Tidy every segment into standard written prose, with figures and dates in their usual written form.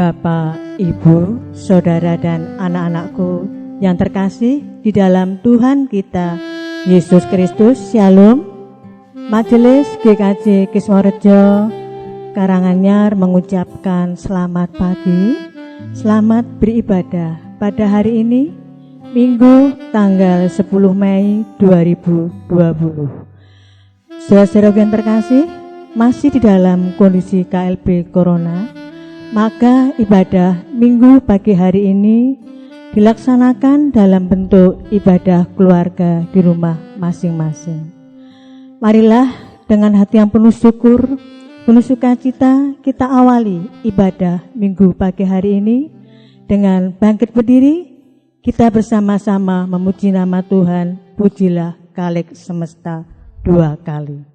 Bapak, Ibu, Saudara dan anak-anakku yang terkasih di dalam Tuhan kita Yesus Kristus, Shalom. Majelis GKJ Kisworejo Karanganyar mengucapkan selamat pagi, selamat beribadah pada hari ini, Minggu tanggal 10 Mei 2020. Saudara-saudara yang terkasih, masih di dalam kondisi KLB Corona, maka ibadah Minggu pagi hari ini dilaksanakan dalam bentuk ibadah keluarga di rumah masing-masing. Marilah dengan hati yang penuh syukur, penuh sukacita, kita awali ibadah Minggu pagi hari ini dengan bangkit berdiri. Kita bersama-sama memuji nama Tuhan, pujilah Kalik semesta 2 kali.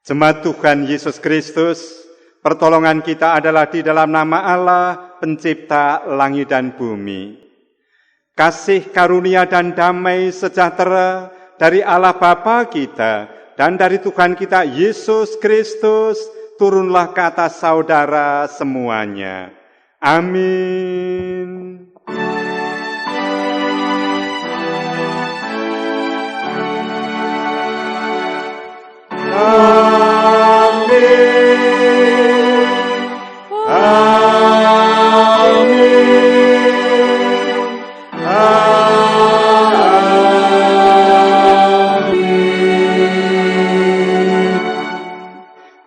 Jemaat Tuhan Yesus Kristus, pertolongan kita adalah di dalam nama Allah, pencipta langit dan bumi. Kasih karunia dan damai sejahtera dari Allah Bapa kita dan dari Tuhan kita Yesus Kristus turunlah ke atas saudara semuanya. Amin.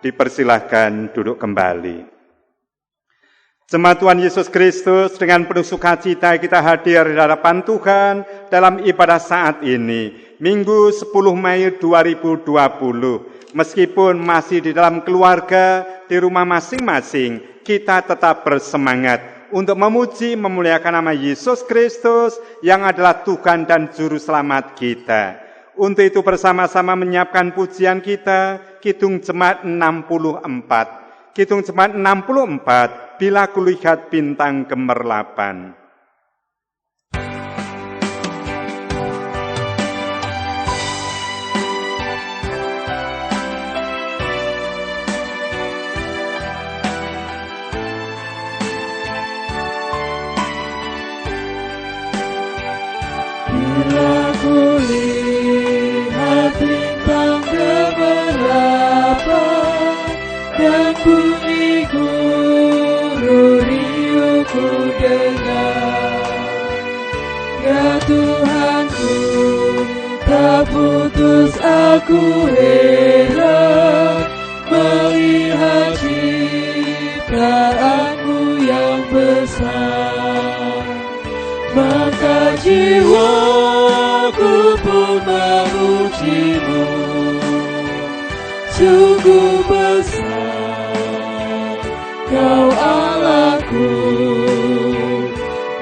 Dipersilahkan duduk kembali. Jemaat Tuhan Yesus Kristus, dengan penuh sukacita kita hadir di hadapan Tuhan dalam ibadah saat ini, Minggu 10 Mei 2020. Meskipun masih di dalam keluarga, di rumah masing-masing, kita tetap bersemangat untuk memuji, memuliakan nama Yesus Kristus yang adalah Tuhan dan Juru Selamat kita. Untuk itu bersama-sama menyiapkan pujian kita, Kidung Jemaat 64. Kidung Jemaat 64, Bila Kulihat Bintang Gemerlapan. Bila kulihat bintang gemerlapan dan bunyi guru riuhku dengar, ya Tuhanku, tak putus aku heran melihat ciptaanmu yang besar. Maka jiwaku pun memujimu, sungguh besar Kau Allahku.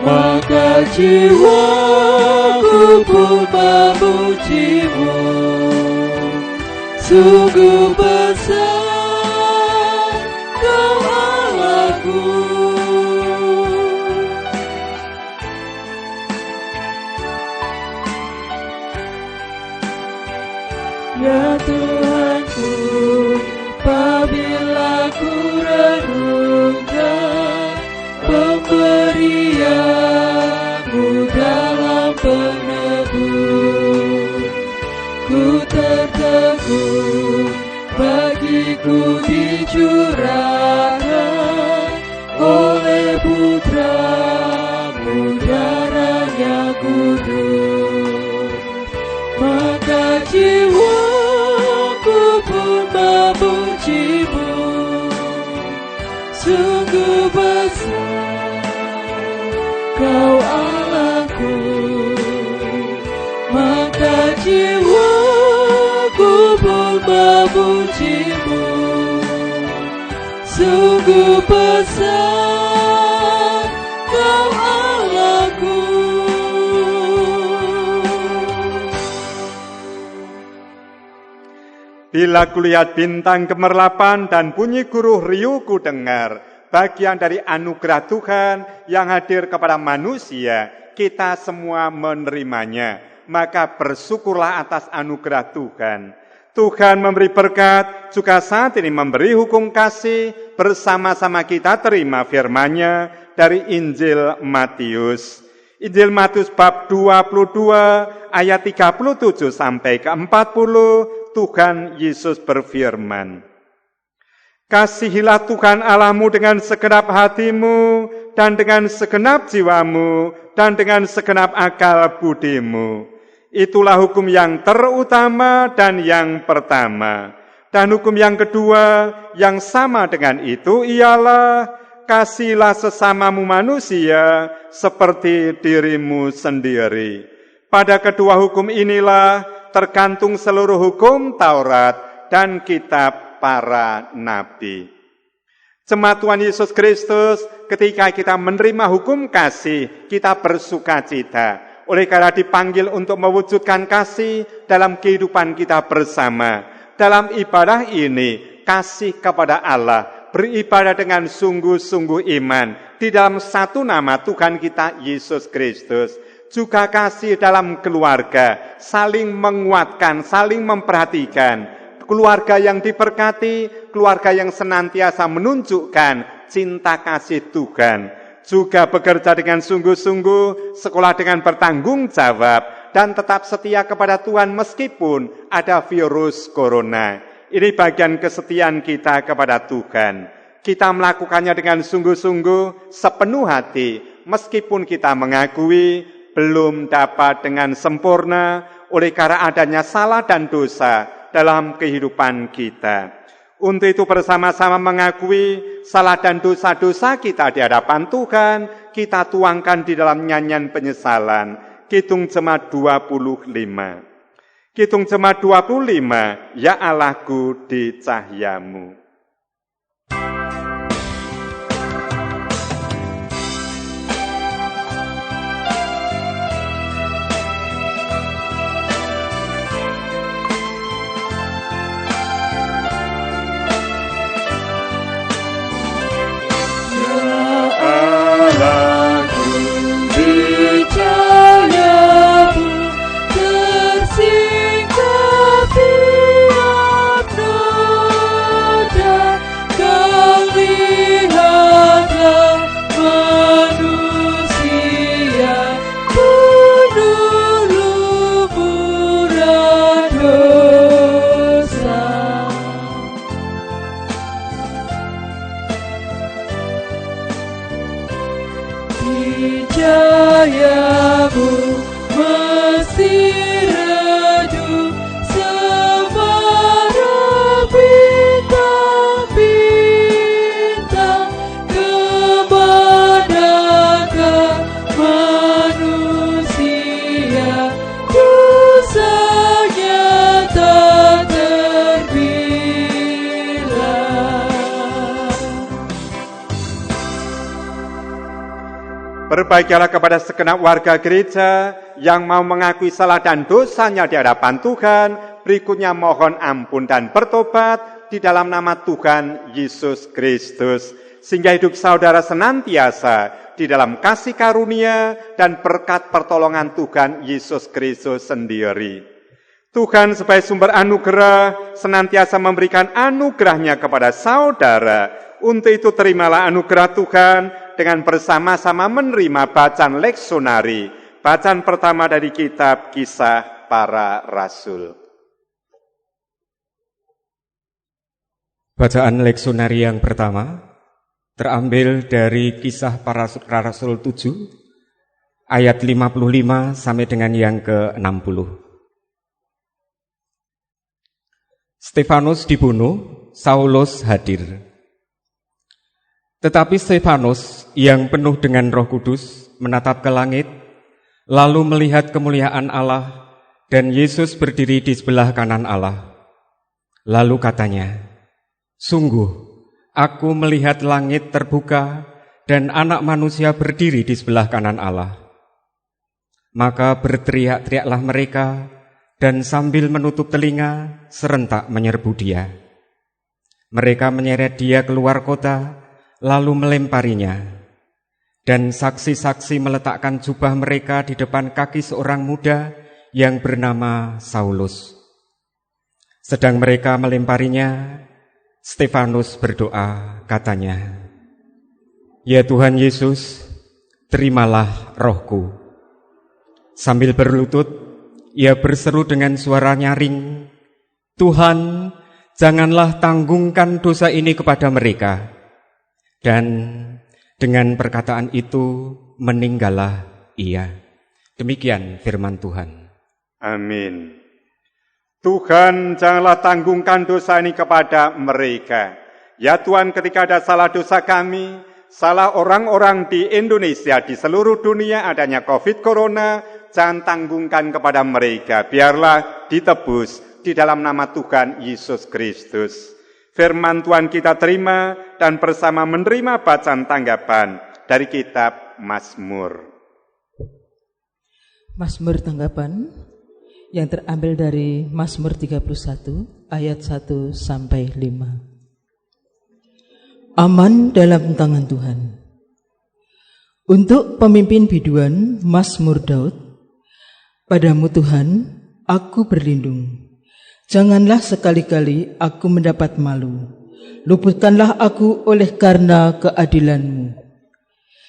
Maka jiwaku pun memujimu, sungguh besar Kau Allahku. Ya Tuhanku, apabila ku renungkan pemberian-Mu dalam penebus, ku tertegun bagiku dicurahkan oleh Putra-Mu darahnya kudus. Maka jiwaku pun memuji-Mu, sungguh besar Kau Allahku. Maka jiwaku pun memuji-Mu, sungguh besar Kau Allahku. Bila kulihat bintang gemerlapan dan bunyi guruh riuh ku dengar, bagian dari anugerah Tuhan yang hadir kepada manusia, kita semua menerimanya. Maka bersyukurlah atas anugerah Tuhan. Tuhan memberi berkat, juga saat ini memberi hukum kasih. Bersama-sama kita terima firman-Nya dari Injil Matius. Injil Matius bab 22 ayat 37 sampai ke 40. Tuhan Yesus berfirman, kasihilah Tuhan Allahmu dengan segenap hatimu, dan dengan segenap jiwamu, dan dengan segenap akal budimu. Itulah hukum yang terutama dan yang pertama. Dan hukum yang kedua yang sama dengan itu ialah, kasihilah sesamamu manusia seperti dirimu sendiri. Pada kedua hukum inilah tergantung seluruh hukum Taurat dan kitab para nabi. Jemaat Tuhan Yesus Kristus, ketika kita menerima hukum kasih, kita bersukacita. Oleh karena dipanggil untuk mewujudkan kasih dalam kehidupan kita bersama. Dalam ibadah ini, kasih kepada Allah, beribadah dengan sungguh-sungguh iman di dalam satu nama Tuhan kita Yesus Kristus. Juga kasih dalam keluarga, saling menguatkan, saling memperhatikan. Keluarga yang diberkati, keluarga yang senantiasa menunjukkan cinta kasih Tuhan. Juga bekerja dengan sungguh-sungguh, sekolah dengan bertanggung jawab, dan tetap setia kepada Tuhan meskipun ada virus corona. Ini bagian kesetiaan kita kepada Tuhan. Kita melakukannya dengan sungguh-sungguh, sepenuh hati, meskipun kita mengakui belum dapat dengan sempurna oleh karena adanya salah dan dosa dalam kehidupan kita. Untuk itu bersama-sama mengakui salah dan dosa-dosa kita di hadapan Tuhan, kita tuangkan di dalam nyanyian penyesalan. Kidung Jemaat 25. Kidung Jemaat 25, ya Allahku di cahyamu. Jayamu mesti redup sembarang bintang-bintang kepadakah manusia dosanya tak terbilang. Berbahagialah kepada segenap warga gereja yang mau mengakui salah dan dosanya di hadapan Tuhan, berikutnya mohon ampun dan bertobat di dalam nama Tuhan Yesus Kristus, sehingga hidup saudara senantiasa di dalam kasih karunia dan berkat pertolongan Tuhan Yesus Kristus sendiri. Tuhan sebagai sumber anugerah senantiasa memberikan anugerahnya kepada saudara. Untuk itu terimalah anugerah Tuhan dengan bersama-sama menerima bacaan leksonari. Bacaan pertama dari kitab Kisah Para Rasul. Bacaan leksonari yang pertama terambil dari Kisah Para Rasul 7 ayat 55 sampai dengan yang ke-60. Stefanus dibunuh, Saulus hadir. Tetapi Stefanus yang penuh dengan Roh Kudus menatap ke langit, lalu melihat kemuliaan Allah dan Yesus berdiri di sebelah kanan Allah. Lalu katanya, "Sungguh, aku melihat langit terbuka dan Anak Manusia berdiri di sebelah kanan Allah." Maka berteriak-teriaklah mereka dan sambil menutup telinga serentak menyerbu dia. Mereka menyeret dia keluar kota, lalu melemparinya. Dan saksi-saksi meletakkan jubah mereka di depan kaki seorang muda yang bernama Saulus. Sedang mereka melemparinya, Stefanus berdoa, katanya, "Ya Tuhan Yesus, terimalah rohku." Sambil berlutut, ia berseru dengan suara nyaring, "Tuhan, janganlah tanggungkan dosa ini kepada mereka." Dan dengan perkataan itu meninggallah ia. Demikian firman Tuhan. Amin. Tuhan, janganlah tanggungkan dosa ini kepada mereka. Ya Tuhan, ketika ada salah dosa kami, salah orang-orang di Indonesia, di seluruh dunia adanya COVID Corona, jangan tanggungkan kepada mereka. Biarlah ditebus di dalam nama Tuhan Yesus Kristus. Firman Tuhan kita terima dan bersama menerima bacaan tanggapan dari kitab Mazmur. Mazmur tanggapan yang terambil dari Mazmur 31 ayat 1 sampai 5. Aman dalam tangan Tuhan. Untuk pemimpin biduan Mazmur Daud, padamu Tuhan, aku berlindung. Janganlah sekali-kali aku mendapat malu. Luputkanlah aku oleh karena keadilan-Mu.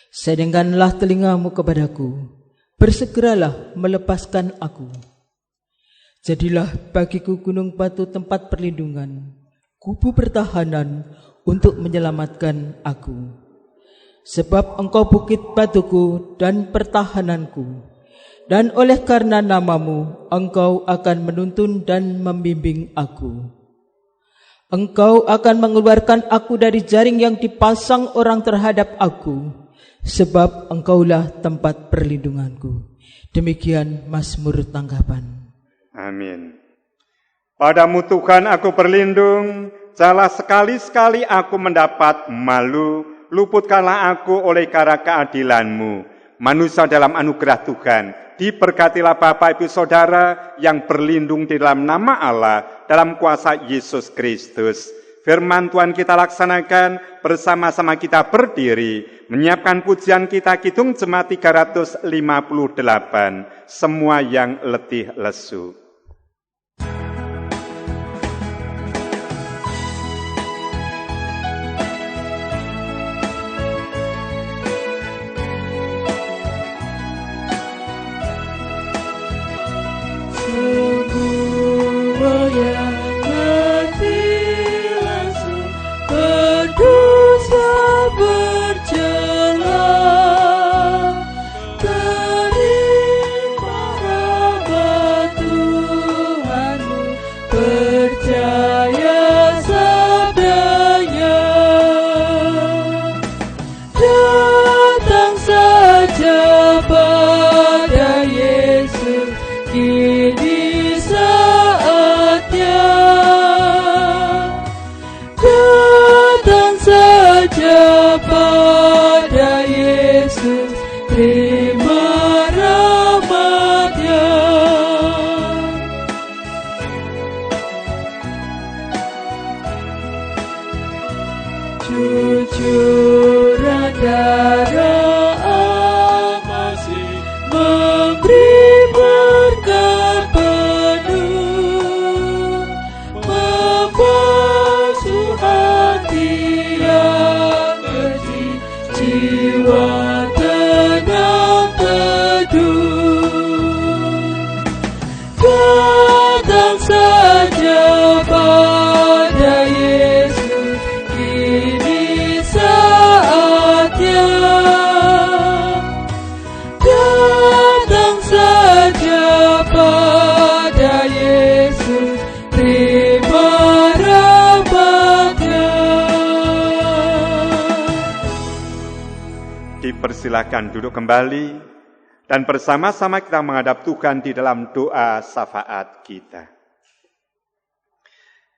Sedengkanlah telingamu kepadaku. Bersegeralah melepaskan aku. Jadilah bagiku gunung batu tempat perlindungan, kubu pertahanan untuk menyelamatkan aku. Sebab Engkau bukit batuku dan pertahananku. Dan oleh karena namamu, Engkau akan menuntun dan membimbing aku. Engkau akan mengeluarkan aku dari jaring yang dipasang orang terhadap aku, sebab Engkaulah tempat perlindunganku. Demikian Mazmur tanggapan. Amin. Padamu Tuhan aku berlindung, janganlah sekali-sekali aku mendapat malu, luputkanlah aku oleh karena keadilan-Mu. Manusia dalam anugerah Tuhan, diberkatilah Bapak Ibu Saudara yang berlindung di dalam nama Allah, dalam kuasa Yesus Kristus. Firman Tuhan kita laksanakan, bersama-sama kita berdiri, menyiapkan pujian kita Kidung Jemaat 358, semua yang letih lesu. cucuran darah masih memberi berkat penuh, membasuh hati yang kecil, jiwa tenang teduh. Datang saja pada Yesus, kini saatnya. Datang saja pada Yesus, terima rahmat-Nya. Dipersilakan duduk kembali dan bersama-sama kita menghadap Tuhan di dalam doa syafaat kita.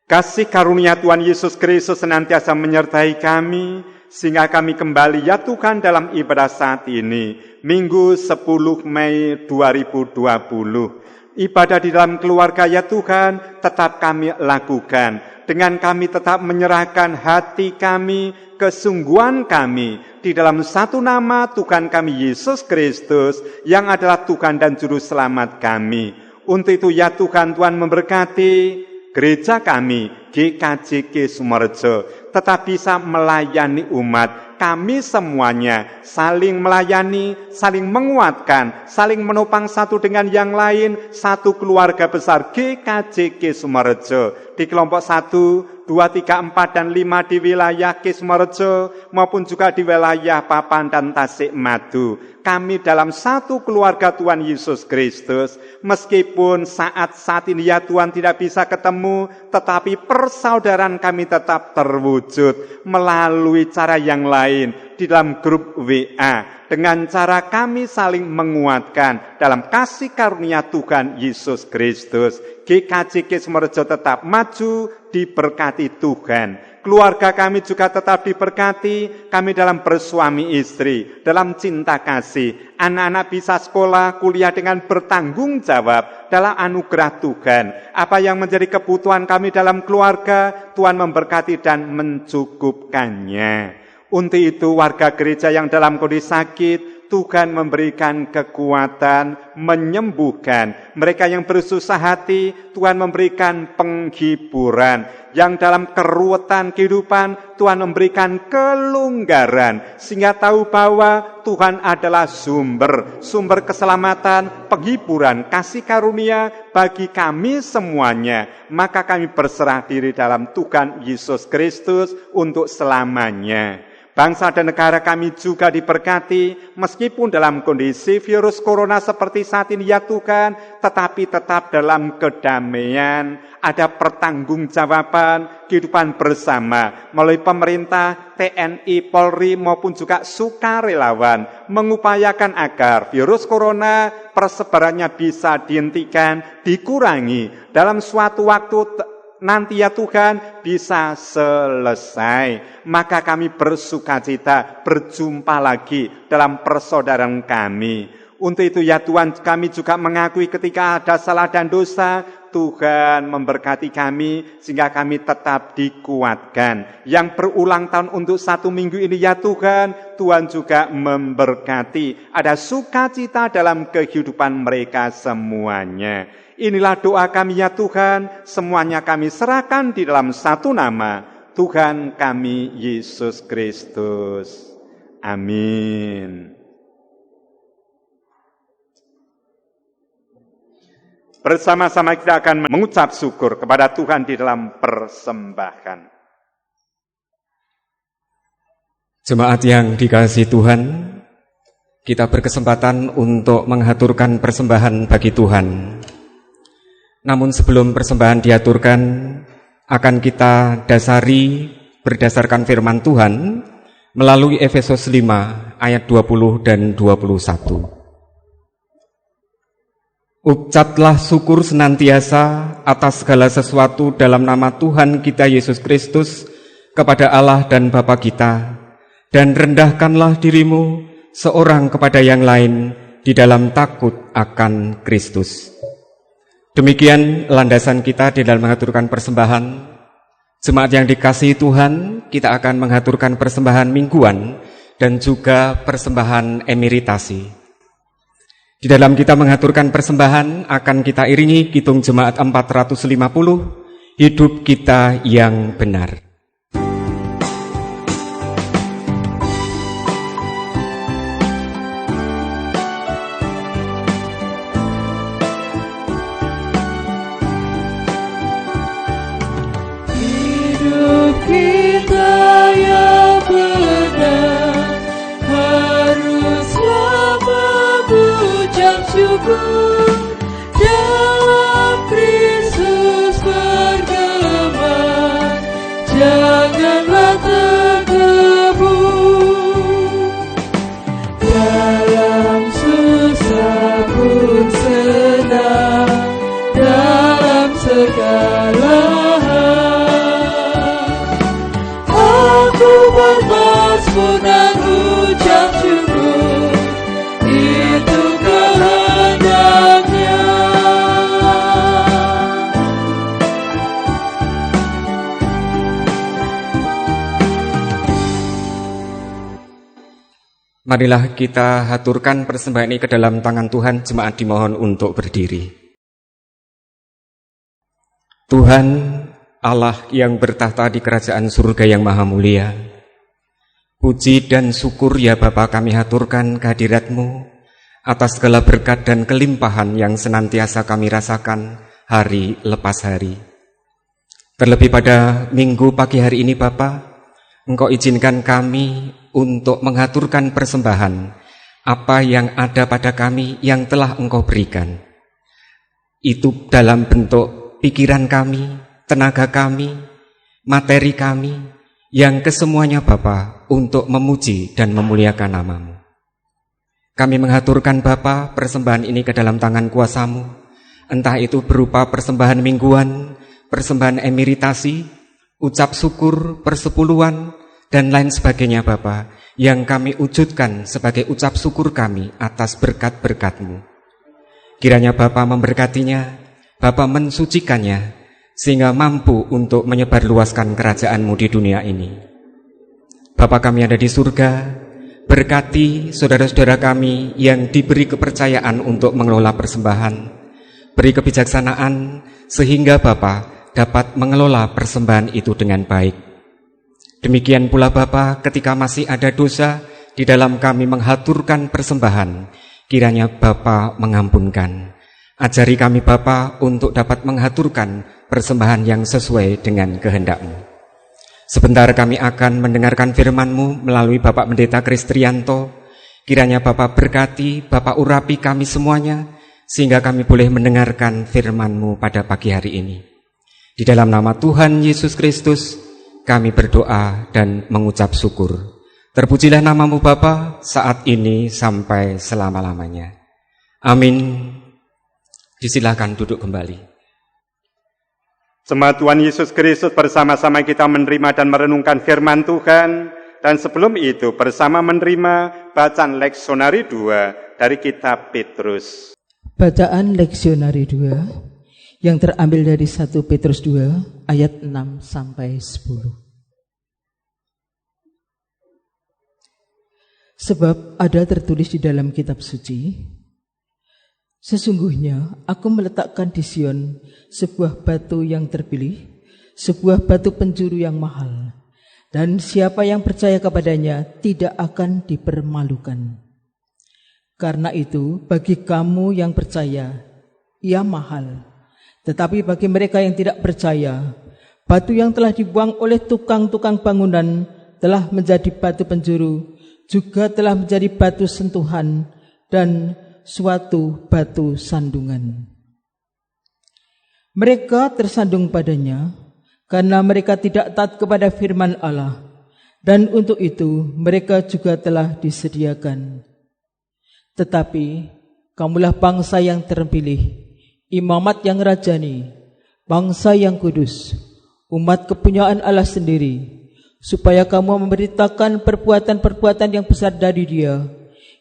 Kasih karunia Tuhan Yesus Kristus senantiasa menyertai kami, sehingga kami kembali ya Tuhan dalam ibadah saat ini, Minggu 10 Mei 2020. Ibadah di dalam keluarga ya Tuhan tetap kami lakukan, dengan kami tetap menyerahkan hati kami, kesungguhan kami di dalam satu nama Tuhan kami Yesus Kristus yang adalah Tuhan dan Juru Selamat kami. Untuk itu ya Tuhan, Tuhan memberkati gereja kami, GKJG Sumorejo, tetap bisa melayani umat. Kami semuanya saling melayani, saling menguatkan, saling menopang satu dengan yang lain, satu keluarga besar GKJG Sumorejo. Di kelompok 1, 2, 3, 4, dan 5 di wilayah Sumorejo, maupun juga di wilayah Papan dan Tasikmadu. Kami dalam satu keluarga Tuhan Yesus Kristus, meskipun saat ini ya Tuhan tidak bisa ketemu, tetapi persaudaraan kami tetap terwujud melalui cara yang lain di dalam grup WA, dengan cara kami saling menguatkan dalam kasih karunia Tuhan Yesus Kristus. GKJG Sumorejo tetap maju, diberkati Tuhan. Keluarga kami juga tetap diberkati, kami dalam bersuami istri, dalam cinta kasih. Anak-anak bisa sekolah, kuliah dengan bertanggung jawab dalam anugerah Tuhan. Apa yang menjadi kebutuhan kami dalam keluarga, Tuhan memberkati dan mencukupkannya. Untuk itu warga gereja yang dalam kondisi sakit, Tuhan memberikan kekuatan, menyembuhkan. Mereka yang bersusah hati, Tuhan memberikan penghiburan. Yang dalam keruwetan kehidupan, Tuhan memberikan kelonggaran. Sehingga tahu bahwa Tuhan adalah sumber keselamatan, penghiburan, kasih karunia bagi kami semuanya. Maka kami berserah diri dalam Tuhan Yesus Kristus untuk selamanya. Bangsa dan negara kami juga diberkati, meskipun dalam kondisi virus corona seperti saat ini ya Tuhan, tetapi tetap dalam kedamaian, ada pertanggungjawaban, kehidupan bersama, melalui pemerintah, TNI, Polri, maupun juga sukarelawan, mengupayakan agar virus corona persebarannya bisa dihentikan, dikurangi, dalam suatu waktu nanti ya Tuhan bisa selesai. Maka kami bersukacita berjumpa lagi dalam persaudaraan kami. Untuk itu ya Tuhan, kami juga mengakui ketika ada salah dan dosa, Tuhan memberkati kami sehingga kami tetap dikuatkan. Yang berulang tahun untuk 1 minggu ini ya Tuhan, Tuhan juga memberkati. Ada sukacita dalam kehidupan mereka semuanya. Inilah doa kami ya Tuhan, semuanya kami serahkan di dalam satu nama, Tuhan kami Yesus Kristus. Amin. Bersama-sama kita akan mengucap syukur kepada Tuhan di dalam persembahan. Jemaat yang dikasihi Tuhan, kita berkesempatan untuk mengaturkan persembahan bagi Tuhan. Namun sebelum persembahan diaturkan, akan kita dasari berdasarkan firman Tuhan melalui Efesus 5 ayat 20 dan 21. Ucaplah syukur senantiasa atas segala sesuatu dalam nama Tuhan kita Yesus Kristus kepada Allah dan Bapa kita, dan rendahkanlah dirimu seorang kepada yang lain di dalam takut akan Kristus. Demikian landasan kita di dalam mengaturkan persembahan. Jemaat yang dikasihi Tuhan, kita akan mengaturkan persembahan mingguan dan juga persembahan emeritasi. Di dalam kita mengaturkan persembahan, akan kita iringi Kidung Jemaat 450, Hidup Kita Yang Benar. Kita yang benar haruslah mengucap syukur dalam Kristus bergema, janganlah tergebu dalam susah pun senang, dalam segala bermasmur dan ucap syukur, itu kehendaknya. Marilah kita haturkan persembahan ini ke dalam tangan Tuhan. Jemaat dimohon untuk berdiri. Tuhan Allah yang bertahta di kerajaan surga yang maha mulia, puji dan syukur ya Bapa kami haturkan kehadirat-Mu atas segala berkat dan kelimpahan yang senantiasa kami rasakan hari lepas hari. Terlebih pada minggu pagi hari ini Bapa, Engkau izinkan kami untuk mengaturkan persembahan apa yang ada pada kami yang telah Engkau berikan. Itu dalam bentuk pikiran kami, tenaga kami, materi kami, yang kesemuanya Bapa untuk memuji dan memuliakan nama-Mu. Kami mengaturkan Bapa persembahan ini ke dalam tangan kuasa-Mu, entah itu berupa persembahan mingguan, persembahan emeritasi, ucap syukur, persepuluhan, dan lain sebagainya Bapa, yang kami wujudkan sebagai ucap syukur kami atas berkat-berkat-Mu. Kiranya Bapa memberkatinya, Bapa mensucikannya, sehingga mampu untuk menyebarluaskan kerajaan-Mu di dunia ini. Bapa kami ada di surga, berkati saudara-saudara kami yang diberi kepercayaan untuk mengelola persembahan. Beri kebijaksanaan sehingga Bapa dapat mengelola persembahan itu dengan baik. Demikian pula Bapa, ketika masih ada dosa di dalam kami menghaturkan persembahan, kiranya Bapa mengampunkan. Ajari kami Bapa untuk dapat menghaturkan persembahan yang sesuai dengan kehendak-Mu. Sebentar kami akan mendengarkan firman-Mu melalui Bapak Pendeta Kristrianto. Kiranya Bapak berkati, Bapak urapi kami semuanya, sehingga kami boleh mendengarkan firman-Mu pada pagi hari ini. Di dalam nama Tuhan Yesus Kristus, kami berdoa dan mengucap syukur. Terpujilah nama-Mu Bapa saat ini sampai selama-lamanya. Amin. Disilahkan duduk kembali. Jemaat Tuhan Yesus Kristus, bersama-sama kita menerima dan merenungkan firman Tuhan. Dan sebelum itu bersama menerima bacaan leksionari 2 dari kitab Petrus. Bacaan leksionari 2 yang terambil dari 1 Petrus 2 ayat 6 sampai 10. Sebab ada tertulis di dalam kitab suci, sesungguhnya aku meletakkan di Sion sebuah batu yang terpilih, sebuah batu penjuru yang mahal, dan siapa yang percaya kepadanya tidak akan dipermalukan. Karena itu, bagi kamu yang percaya, ia mahal. Tetapi bagi mereka yang tidak percaya, batu yang telah dibuang oleh tukang-tukang bangunan telah menjadi batu penjuru, juga telah menjadi batu sentuhan dan suatu batu sandungan. Mereka tersandung padanya karena mereka tidak taat kepada firman Allah, dan untuk itu mereka juga telah disediakan. Tetapi kamulah bangsa yang terpilih, imamat yang rajani, bangsa yang kudus, umat kepunyaan Allah sendiri, supaya kamu memberitakan perbuatan-perbuatan yang besar dari Dia,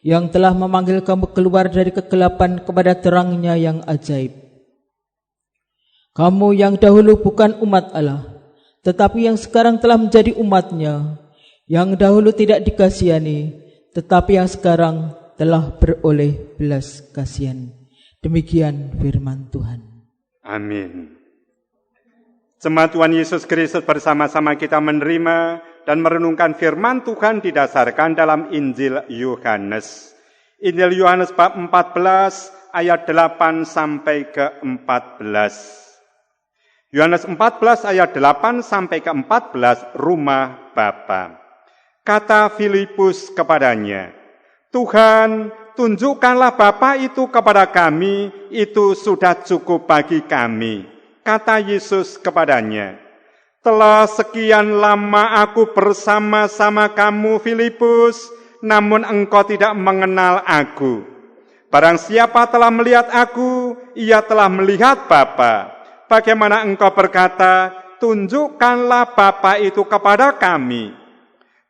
yang telah memanggil kamu keluar dari kegelapan kepada terang-Nya yang ajaib. Kamu yang dahulu bukan umat Allah, tetapi yang sekarang telah menjadi umat-Nya, yang dahulu tidak dikasihani, tetapi yang sekarang telah beroleh belas kasihan. Demikian firman Tuhan. Amin. Jemaat Tuhan Yesus Kristus, bersama-sama kita menerima dan merenungkan firman Tuhan didasarkan dalam Injil Yohanes. Injil Yohanes bab 14 ayat 8 sampai ke 14. Yohanes 14 ayat 8 sampai ke 14, rumah Bapa. Kata Filipus kepadanya, Tuhan, tunjukkanlah Bapa itu kepada kami, itu sudah cukup bagi kami. Kata Yesus kepadanya, telah sekian lama aku bersama-sama kamu, Filipus, namun engkau tidak mengenal aku. Barang siapa telah melihat aku, ia telah melihat Bapa. Bagaimana engkau berkata, tunjukkanlah Bapa itu kepada kami?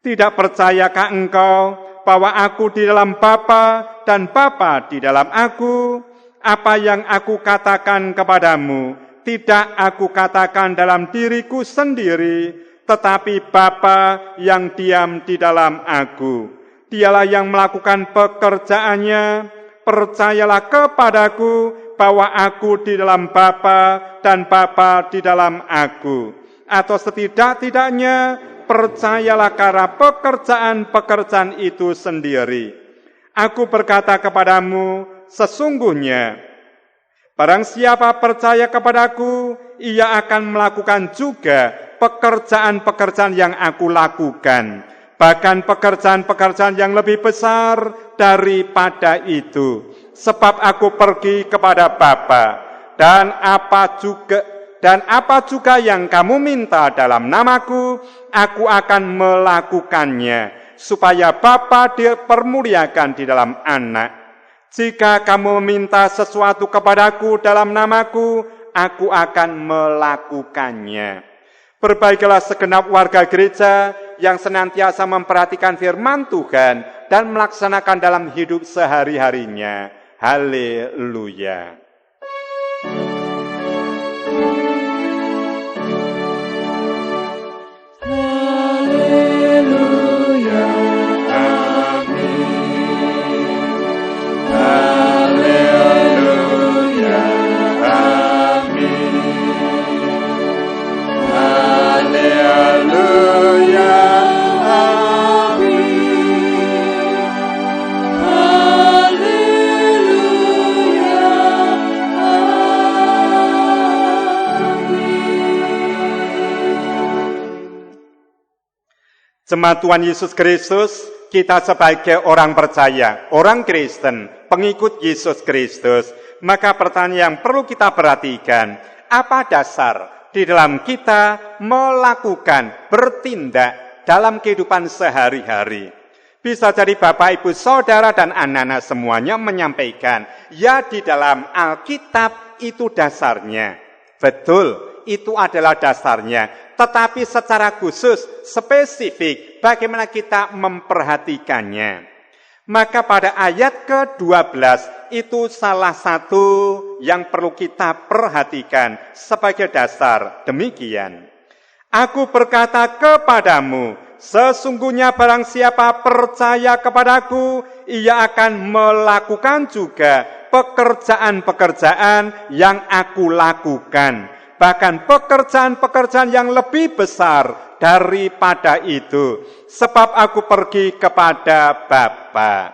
Tidak percayakah engkau bahwa aku di dalam Bapa dan Bapa di dalam aku? Apa yang aku katakan kepadamu, tidak aku katakan dalam diriku sendiri, tetapi Bapa yang diam di dalam aku. Dialah yang melakukan pekerjaannya. Percayalah kepadaku bahwa aku di dalam Bapa dan Bapa di dalam aku. Atau setidak-tidaknya percayalah karena pekerjaan-pekerjaan itu sendiri. Aku berkata kepadamu, sesungguhnya barang siapa percaya kepadaku, ia akan melakukan juga pekerjaan-pekerjaan yang aku lakukan. Bahkan pekerjaan-pekerjaan yang lebih besar daripada itu. Sebab aku pergi kepada Bapa, dan apa juga yang kamu minta dalam namaku, aku akan melakukannya, supaya Bapa dipermuliakan di dalam Anak. Jika kamu meminta sesuatu kepadaku dalam namaku, aku akan melakukannya. Perbaikilah segenap warga gereja yang senantiasa memperhatikan firman Tuhan dan melaksanakan dalam hidup sehari-harinya. Haleluya. Haleluya, amin. Haleluya, amin. Haleluya, Jemaat Tuhan Yesus Kristus, kita sebagai orang percaya, orang Kristen, pengikut Yesus Kristus, maka pertanyaan yang perlu kita perhatikan, apa dasar di dalam kita melakukan, bertindak dalam kehidupan sehari-hari? Bisa jadi Bapak, Ibu, Saudara, dan anak-anak semuanya menyampaikan, ya di dalam Alkitab itu dasarnya. Betul, itu adalah dasarnya. Tetapi secara khusus, spesifik, bagaimana kita memperhatikannya. Maka pada ayat ke-12, itu salah satu yang perlu kita perhatikan sebagai dasar. Demikian, aku berkata kepadamu, sesungguhnya barang siapa percaya kepadaku, ia akan melakukan juga pekerjaan-pekerjaan yang aku lakukan. Bahkan pekerjaan-pekerjaan yang lebih besar daripada itu. Sebab aku pergi kepada Bapa.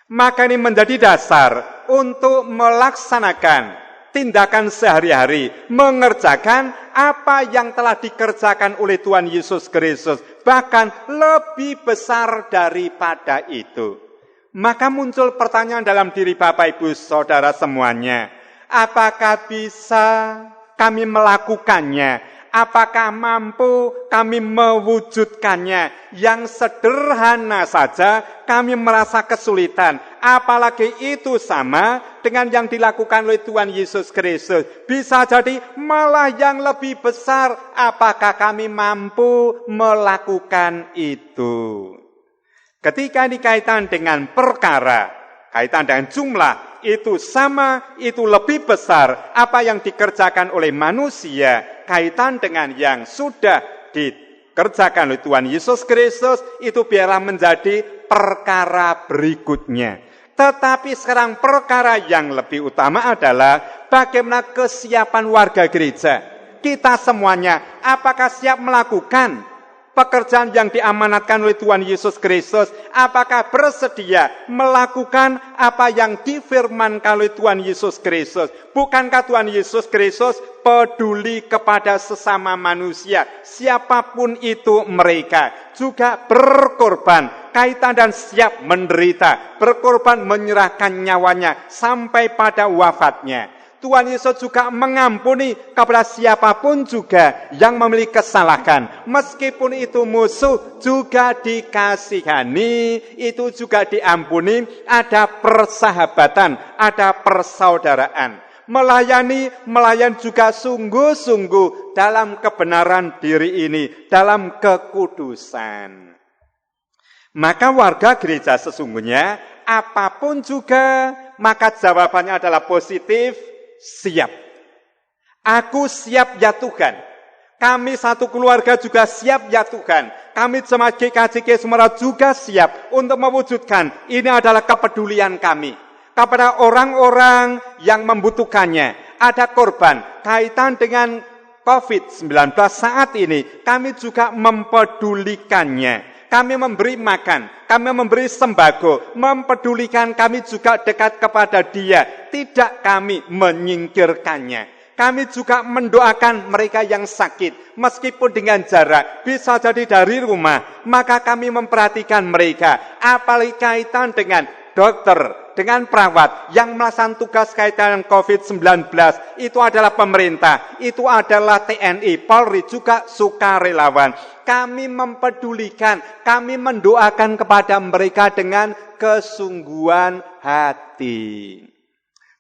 Maka ini menjadi dasar untuk melaksanakan tindakan sehari-hari. Mengerjakan apa yang telah dikerjakan oleh Tuhan Yesus Kristus. Bahkan lebih besar daripada itu. Maka muncul pertanyaan dalam diri Bapak, Ibu, Saudara semuanya. Apakah bisa kami melakukannya? Apakah mampu kami mewujudkannya? Yang sederhana saja kami merasa kesulitan. Apalagi itu sama dengan yang dilakukan oleh Tuhan Yesus Kristus. Bisa jadi malah yang lebih besar. Apakah kami mampu melakukan itu? Ketika dikaitan dengan perkara, kaitan dengan jumlah, itu sama, itu lebih besar apa yang dikerjakan oleh manusia kaitan dengan yang sudah dikerjakan oleh Tuhan Yesus Kristus, itu biarlah menjadi perkara berikutnya. Tetapi sekarang perkara yang lebih utama adalah bagaimana kesiapan warga gereja. Kita semuanya, apakah siap melakukan pekerjaan yang diamanatkan oleh Tuhan Yesus Kristus? Apakah bersedia melakukan apa yang difirmankan oleh Tuhan Yesus Kristus? Bukankah Tuhan Yesus Kristus peduli kepada sesama manusia, siapapun itu mereka, juga berkorban, kaitan dan siap menderita, berkorban menyerahkan nyawanya sampai pada wafatnya. Tuhan Yesus juga mengampuni kepada siapapun juga yang memiliki kesalahan. Meskipun itu musuh juga dikasihani, itu juga diampuni, ada persahabatan, ada persaudaraan. Melayan juga sungguh-sungguh dalam kebenaran diri ini, dalam kekudusan. Maka warga gereja sesungguhnya, apapun juga, maka jawabannya adalah positif, siap. Aku siap ya Tuhan. Kami satu keluarga juga siap ya Tuhan. Kami jemaat GKJ Semarang juga siap untuk mewujudkan. Ini adalah kepedulian kami kepada orang-orang yang membutuhkannya. Ada korban kaitan dengan COVID-19 saat ini. Kami juga mempedulikannya. Kami memberi makan, kami memberi sembako, mempedulikan, kami juga dekat kepada dia. Tidak kami menyingkirkannya. Kami juga mendoakan mereka yang sakit, meskipun dengan jarak, bisa jadi dari rumah. Maka kami memperhatikan mereka, apalagi kaitan dengan dokter, dengan perawat yang melaksanakan tugas kaitan dengan COVID-19. Itu adalah pemerintah, itu adalah TNI, Polri, juga sukarelawan. Kami mempedulikan, kami mendoakan kepada mereka dengan kesungguhan hati.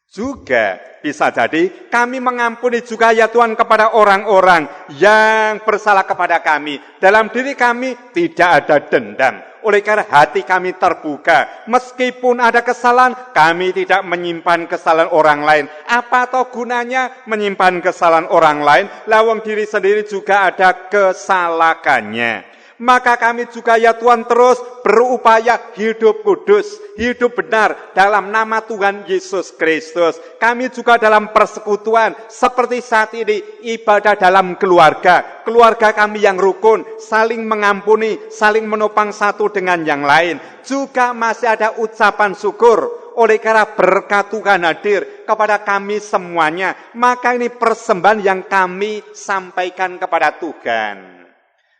Juga bisa jadi kami mengampuni juga ya Tuhan kepada orang-orang yang bersalah kepada kami. Dalam diri kami tidak ada dendam. Oleh karena hati kami terbuka. Meskipun ada kesalahan, kami tidak menyimpan kesalahan orang lain. Apa toh gunanya menyimpan kesalahan orang lain? Lawang diri sendiri juga ada kesalahannya. Maka kami juga ya Tuhan terus berupaya hidup kudus, hidup benar dalam nama Tuhan Yesus Kristus. Kami juga dalam persekutuan seperti saat ini ibadah dalam keluarga. Keluarga kami yang rukun, saling mengampuni, saling menopang satu dengan yang lain. Juga masih ada ucapan syukur. Oleh karena berkat Tuhan hadir kepada kami semuanya. Maka ini persembahan yang kami sampaikan kepada Tuhan.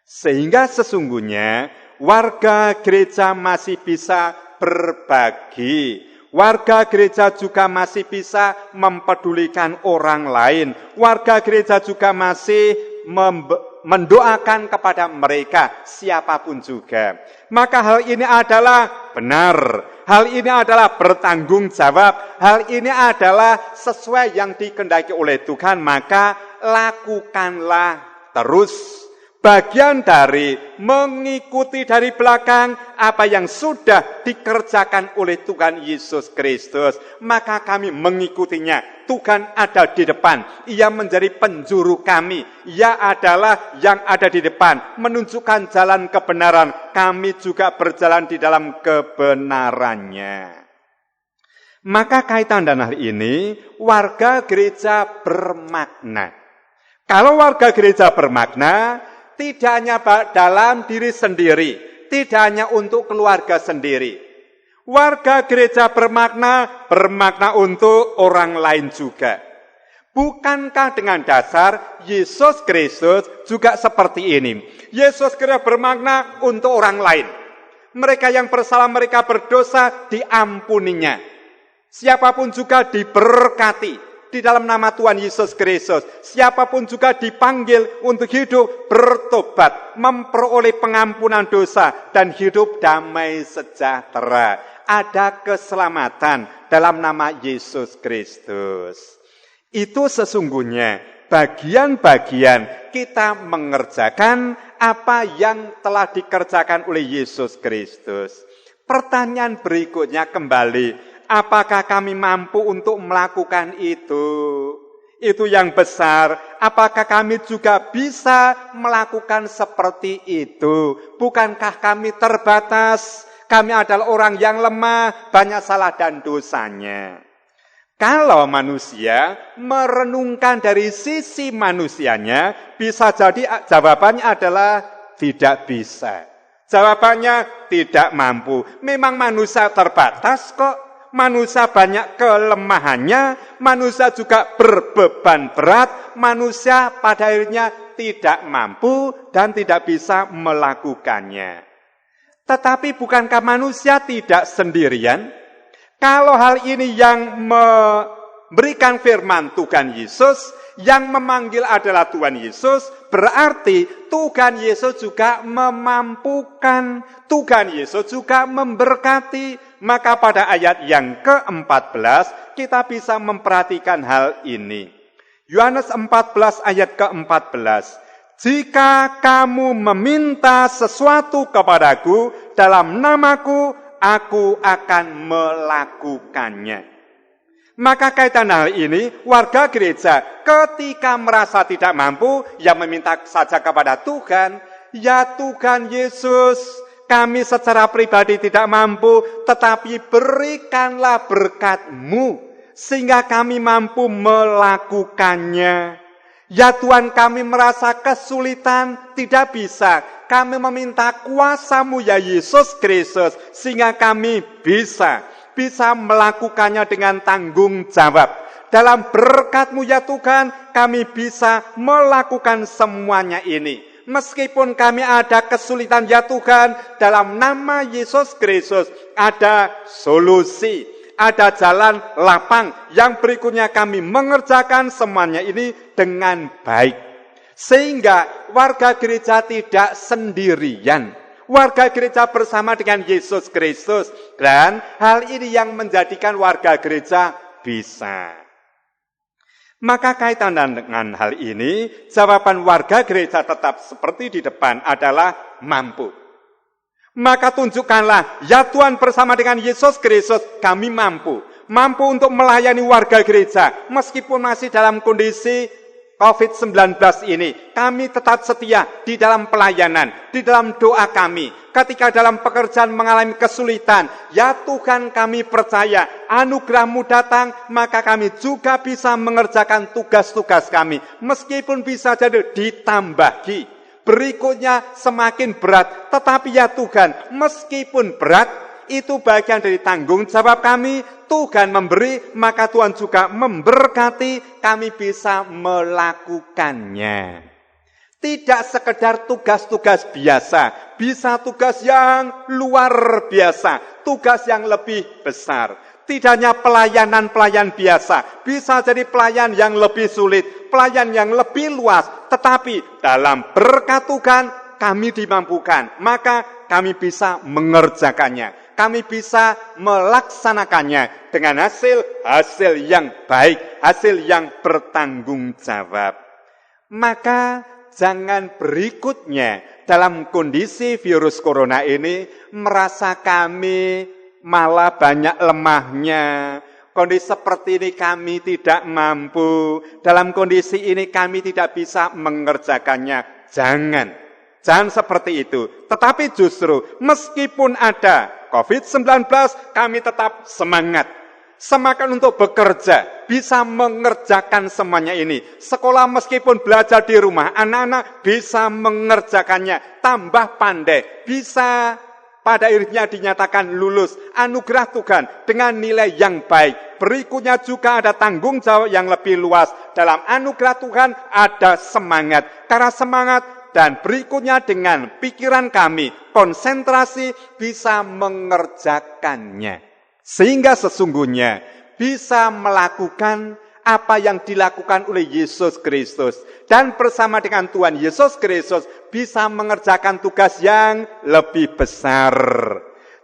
Sehingga sesungguhnya warga gereja masih bisa berbagi. Warga gereja juga masih bisa mempedulikan orang lain. Warga gereja juga masih mendoakan kepada mereka, siapapun juga. Maka hal ini adalah benar. Hal ini adalah bertanggung jawab. Hal ini adalah sesuai yang dikehendaki oleh Tuhan. Maka lakukanlah terus. Bagian dari mengikuti dari belakang apa yang sudah dikerjakan oleh Tuhan Yesus Kristus. Maka kami mengikutinya. Tuhan ada di depan. Ia menjadi penjuru kami. Ia adalah yang ada di depan. Menunjukkan jalan kebenaran. Kami juga berjalan di dalam kebenarannya. Maka kaitan dengan hal ini, warga gereja bermakna. Kalau warga gereja bermakna, tidak hanya dalam diri sendiri, tidak hanya untuk keluarga sendiri. Warga gereja bermakna untuk orang lain juga. Bukankah dengan dasar Yesus Kristus juga seperti ini? Yesus Kristus bermakna untuk orang lain. Mereka yang bersalah, mereka berdosa, diampuninya. Siapapun juga diberkati. Di dalam nama Tuhan Yesus Kristus, siapapun juga dipanggil untuk hidup bertobat, memperoleh pengampunan dosa, dan hidup damai sejahtera. Ada keselamatan dalam nama Yesus Kristus. Itu sesungguhnya bagian-bagian kita mengerjakan apa yang telah dikerjakan oleh Yesus Kristus. Pertanyaan berikutnya kembali, apakah kami mampu untuk melakukan itu? itu yang besar. Apakah kami juga bisa melakukan seperti itu? Bukankah kami terbatas? Kami adalah orang yang lemah, banyak salah dan dosanya. Kalau manusia merenungkan dari sisi manusianya, bisa jadi jawabannya adalah tidak bisa. Jawabannya tidak mampu. Memang manusia terbatas kok. Manusia banyak kelemahannya, manusia juga berbeban berat, manusia pada akhirnya tidak mampu dan tidak bisa melakukannya. Tetapi bukankah manusia tidak sendirian? Kalau hal ini yang memberikan firman Tuhan Yesus, yang memanggil adalah Tuhan Yesus, berarti Tuhan Yesus juga memampukan, Tuhan Yesus juga memberkati. Maka pada ayat yang ke-14 kita bisa memperhatikan hal ini. Yohanes 14 ayat ke-14. Jika kamu meminta sesuatu kepadaku dalam namaku, aku akan melakukannya. Maka kaitan hal ini, warga gereja ketika merasa tidak mampu, ya meminta saja kepada Tuhan. Ya Tuhan Yesus, kami secara pribadi tidak mampu, tetapi berikanlah berkat-Mu, sehingga kami mampu melakukannya. Ya Tuhan, kami merasa kesulitan, tidak bisa. Kami meminta kuasa-Mu ya Yesus Kristus, sehingga kami bisa melakukannya dengan tanggung jawab. Dalam berkat-Mu ya Tuhan, kami bisa melakukan semuanya ini. Meskipun kami ada kesulitan ya Tuhan, dalam nama Yesus Kristus ada solusi, ada jalan lapang. Yang berikutnya kami mengerjakan semuanya ini dengan baik. Sehingga warga gereja tidak sendirian. Warga gereja bersama dengan Yesus Kristus. Dan hal ini yang menjadikan warga gereja bisa. Maka kaitan dengan hal ini, jawaban warga gereja tetap seperti di depan adalah mampu. Maka tunjukkanlah, ya Tuhan bersama dengan Yesus Kristus, kami mampu. Mampu untuk melayani warga gereja, meskipun masih dalam kondisi COVID-19 ini, kami tetap setia di dalam pelayanan, di dalam doa kami. Ketika dalam pekerjaan mengalami kesulitan, ya Tuhan kami percaya, anugerah-Mu datang, maka kami juga bisa mengerjakan tugas-tugas kami. Meskipun bisa jadi ditambahi, berikutnya semakin berat. Tetapi ya Tuhan, meskipun berat, itu bagian dari tanggung jawab kami. Tuhan memberi, maka Tuhan juga memberkati, kami bisa melakukannya. Tidak sekedar tugas-tugas biasa, bisa tugas yang luar biasa, tugas yang lebih besar. Tidak hanya pelayanan-pelayan biasa, bisa jadi pelayan yang lebih sulit, pelayan yang lebih luas. Tetapi dalam berkat Tuhan, kami dimampukan, maka kami bisa mengerjakannya. Kami bisa melaksanakannya dengan hasil yang baik, hasil yang bertanggung jawab. Maka jangan berikutnya dalam kondisi virus corona ini merasa kami malah banyak lemahnya. Kondisi seperti ini kami tidak mampu. Dalam kondisi ini kami tidak bisa mengerjakannya. Jangan seperti itu. Tetapi justru meskipun ada COVID-19, kami tetap semangat. Semangat untuk bekerja, bisa mengerjakan semuanya ini. Sekolah meskipun belajar di rumah, anak-anak bisa mengerjakannya. Tambah pandai, bisa pada akhirnya dinyatakan lulus. Anugerah Tuhan dengan nilai yang baik. Berikutnya juga ada tanggung jawab yang lebih luas. Dalam anugerah Tuhan ada semangat. Karena semangat dan berikutnya dengan pikiran kami, konsentrasi bisa mengerjakannya. Sehingga sesungguhnya bisa melakukan apa yang dilakukan oleh Yesus Kristus. Dan bersama dengan Tuhan Yesus Kristus bisa mengerjakan tugas yang lebih besar.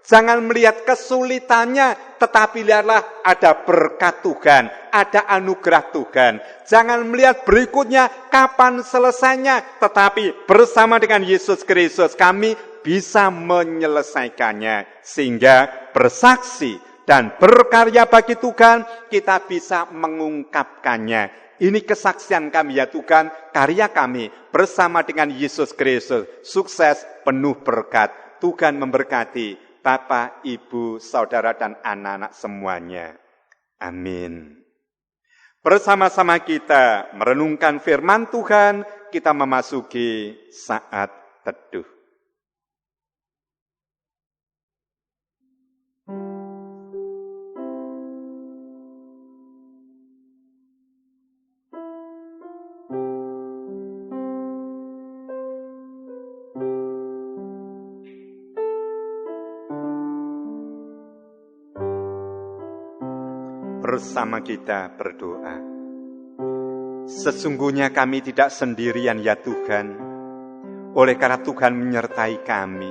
Jangan melihat kesulitannya, tetapi lihatlah ada berkat Tuhan, ada anugerah Tuhan. Jangan melihat berikutnya kapan selesainya, tetapi bersama dengan Yesus Kristus kami bisa menyelesaikannya. Sehingga bersaksi dan berkarya bagi Tuhan, kita bisa mengungkapkannya. Ini kesaksian kami ya Tuhan, karya kami bersama dengan Yesus Kristus. Sukses, penuh berkat. Tuhan memberkati Bapak, Ibu, Saudara, dan anak-anak semuanya. Amin. Bersama-sama kita merenungkan firman Tuhan, kita memasuki saat teduh. Bersama kita berdoa. Sesungguhnya kami tidak sendirian ya Tuhan, oleh karena Tuhan menyertai kami.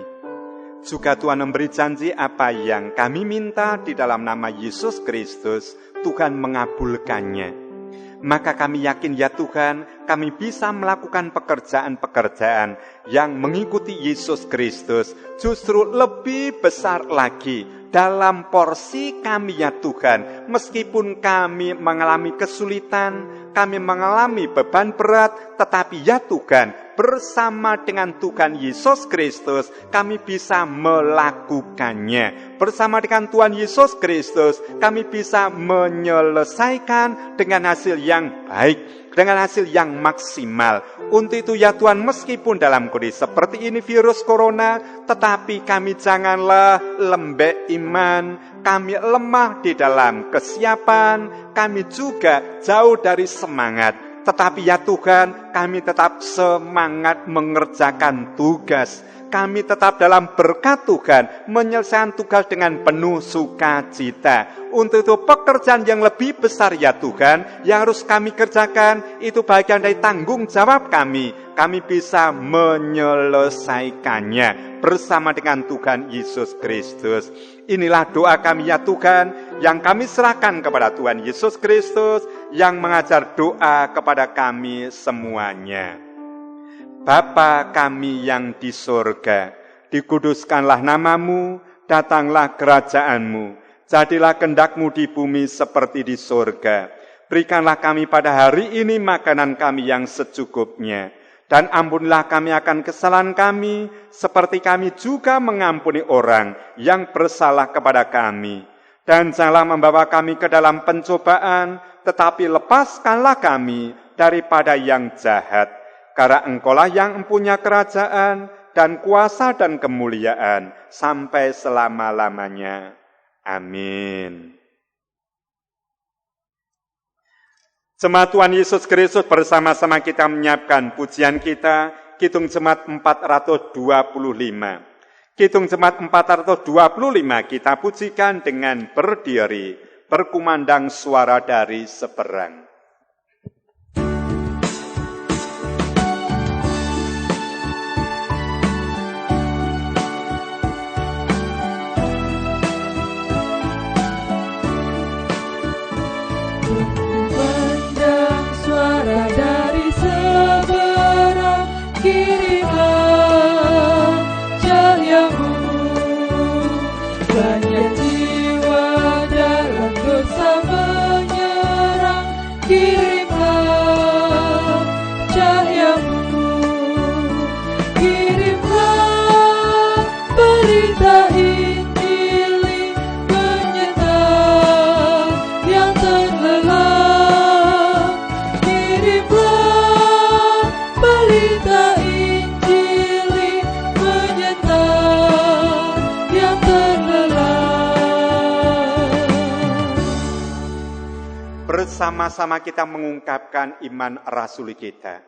Juga Tuhan memberi janji apa yang kami minta di dalam nama Yesus Kristus, Tuhan mengabulkannya. Maka kami yakin ya Tuhan, kami bisa melakukan pekerjaan-pekerjaan yang mengikuti Yesus Kristus, justru lebih besar lagi dalam porsi kami ya Tuhan. Meskipun kami mengalami kesulitan, kami mengalami beban berat, tetapi ya Tuhan, bersama dengan Tuhan Yesus Kristus, kami bisa melakukannya. Bersama dengan Tuhan Yesus Kristus, kami bisa menyelesaikan dengan hasil yang baik, dengan hasil yang maksimal. Untuk itu ya Tuhan, meskipun dalam kondisi seperti ini virus corona, tetapi kami janganlah lembek iman, kami lemah di dalam kesiapan, kami juga jauh dari semangat. Tetapi ya Tuhan, kami tetap semangat mengerjakan tugas. Kami tetap dalam berkat Tuhan, menyelesaikan tugas dengan penuh sukacita. Untuk itu pekerjaan yang lebih besar ya Tuhan, yang harus kami kerjakan, itu bagian dari tanggung jawab kami. Kami bisa menyelesaikannya bersama dengan Tuhan Yesus Kristus. Inilah doa kami ya Tuhan, yang kami serahkan kepada Tuhan Yesus Kristus, yang mengajar doa kepada kami semuanya. Bapa kami yang di sorga, dikuduskanlah namamu, datanglah kerajaanmu, jadilah kehendak-Mu di bumi seperti di sorga. Berikanlah kami pada hari ini makanan kami yang secukupnya, dan ampunilah kami akan kesalahan kami, seperti kami juga mengampuni orang yang bersalah kepada kami. Dan janganlah membawa kami ke dalam pencobaan, tetapi lepaskanlah kami daripada yang jahat. Karena Engkaulah yang mempunyai kerajaan dan kuasa dan kemuliaan sampai selama-lamanya. Amin. Jemaat Tuhan Yesus Kristus, bersama-sama kita menyiapkan pujian kita, Kidung Jemaat 425. Kidung Jemaat 425 kita pujikan dengan berdiri, berkumandang suara dari seberang. Dari seberang kirimlah cahayamu, banyak jiwa dalam dosa menyerang, kirimlah cahayamu, kirimlah berita Injil penyenang yang terlelap. Berita Injil penyenang yang terlelap. Bersama-sama kita mengungkapkan iman rasuli kita.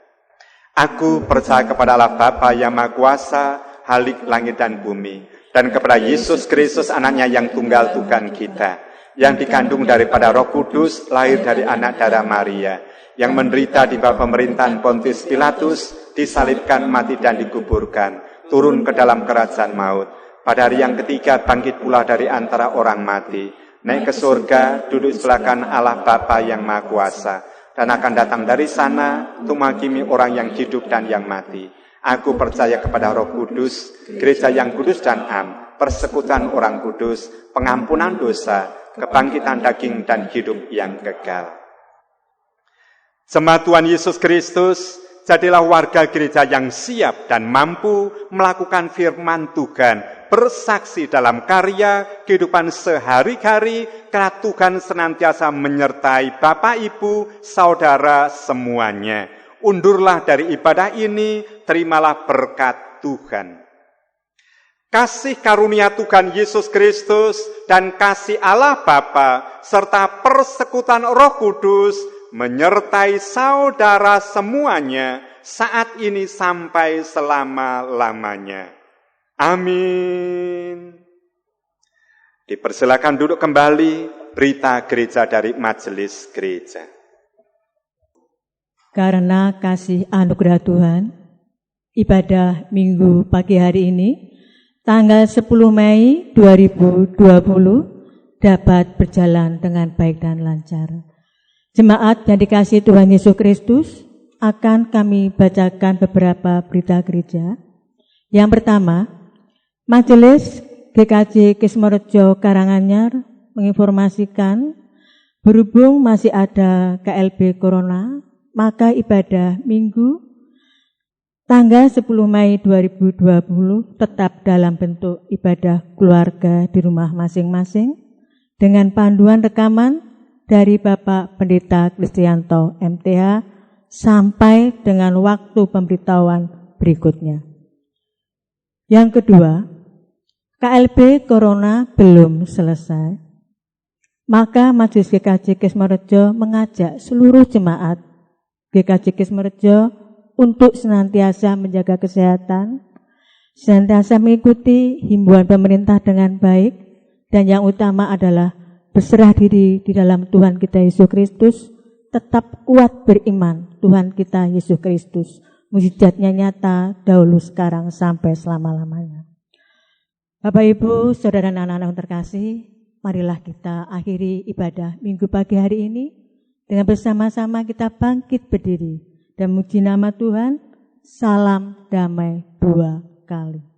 Aku percaya kepada Allah Bapa yang Maha Kuasa, Halik langit dan bumi, dan kepada Yesus Kristus anaknya yang tunggal Tuhan kita, yang dikandung daripada Roh Kudus, lahir dari anak darah Maria, yang menderita di bawah pemerintahan Pontius Pilatus, disalibkan, mati dan dikuburkan, turun ke dalam kerajaan maut. Pada hari yang ketiga bangkit pula dari antara orang mati, naik ke surga, duduk sebelah kanan Allah Bapa yang Maha Kuasa, dan akan datang dari sana untuk menghakimi orang yang hidup dan yang mati. Aku percaya kepada Roh Kudus, gereja yang kudus dan am, persekutuan orang kudus, pengampunan dosa, kebangkitan daging dan hidup yang kekal. Jemaat Tuhan Yesus Kristus, jadilah warga gereja yang siap dan mampu melakukan firman Tuhan, bersaksi dalam karya kehidupan sehari-hari, karena Tuhan senantiasa menyertai Bapak, Ibu, saudara semuanya. Undurlah dari ibadah ini, terimalah berkat Tuhan. Kasih karunia Tuhan Yesus Kristus dan kasih Allah Bapa serta persekutuan Roh Kudus menyertai saudara semuanya saat ini sampai selama-lamanya. Amin. Dipersilakan duduk kembali, berita gereja dari Majelis Gereja. Karena kasih anugerah Tuhan, ibadah Minggu pagi hari ini, tanggal 10 Mei 2020, dapat berjalan dengan baik dan lancar. Jemaat yang dikasihi Tuhan Yesus Kristus, akan kami bacakan beberapa berita gereja. Yang pertama, Majelis GKJ Kismorejo Karanganyar menginformasikan berhubung masih ada KLB Corona, maka ibadah Minggu tanggal 10 Mei 2020 tetap dalam bentuk ibadah keluarga di rumah masing-masing dengan panduan rekaman dari Bapak Pendeta Kristianto MTH sampai dengan waktu pemberitahuan berikutnya. Yang kedua, KLB Corona belum selesai, maka Majelis GKJ Kismorejo mengajak seluruh jemaat GKJ Kismorejo untuk senantiasa menjaga kesehatan, senantiasa mengikuti himbauan pemerintah dengan baik, dan yang utama adalah berserah diri di dalam Tuhan kita Yesus Kristus, tetap kuat beriman Tuhan kita Yesus Kristus, mujizatnya nyata dahulu sekarang sampai selama-lamanya. Bapak Ibu, saudara dan anak-anak yang terkasih, marilah kita akhiri ibadah Minggu pagi hari ini dengan bersama-sama kita bangkit berdiri dan muji nama Tuhan. Salam damai 2 kali.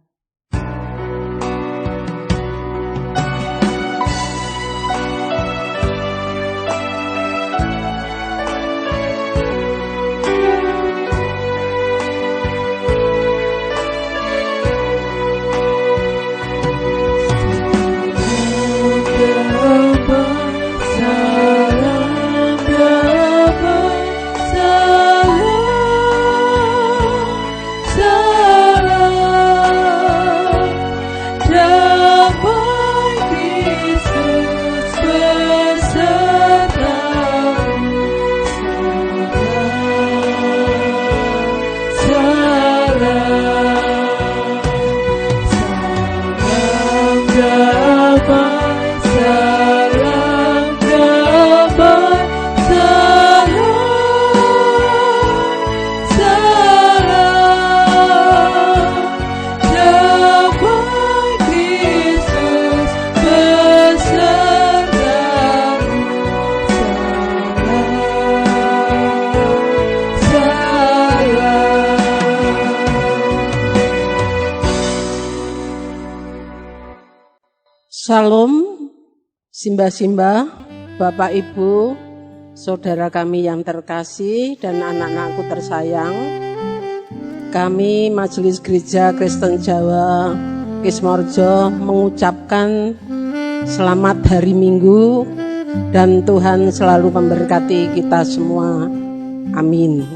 Salam, simbah-simbah, Bapak Ibu, saudara kami yang terkasih dan anak-anakku tersayang. Kami Majelis Gereja Kristen Jawa Kismorejo mengucapkan selamat hari Minggu dan Tuhan selalu memberkati kita semua. Amin.